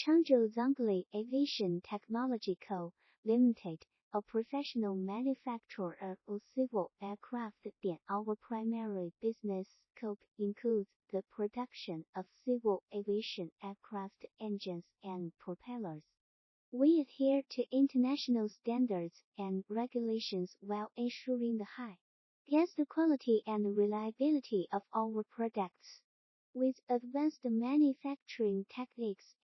Changzhou Zhonglian Aviation Technology Co., Limited, a professional manufacturer of civil aircraft. Our primary business scope includes the production of civil aviation aircraft engines and propellers. We adhere to international standards and regulations while ensuring the highest quality and reliability of our products. With advanced manufacturing techniques,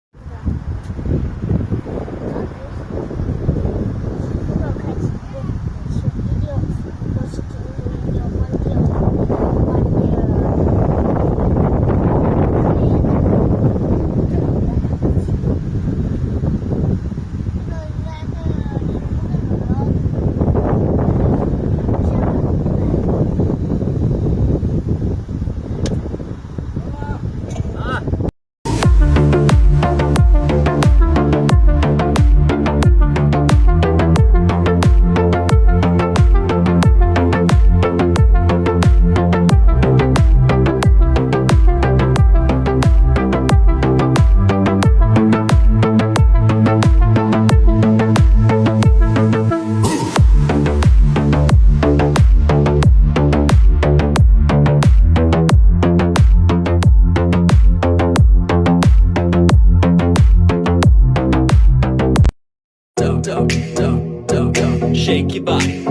Shake your body.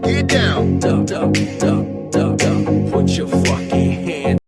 Get down. Put your fucking hands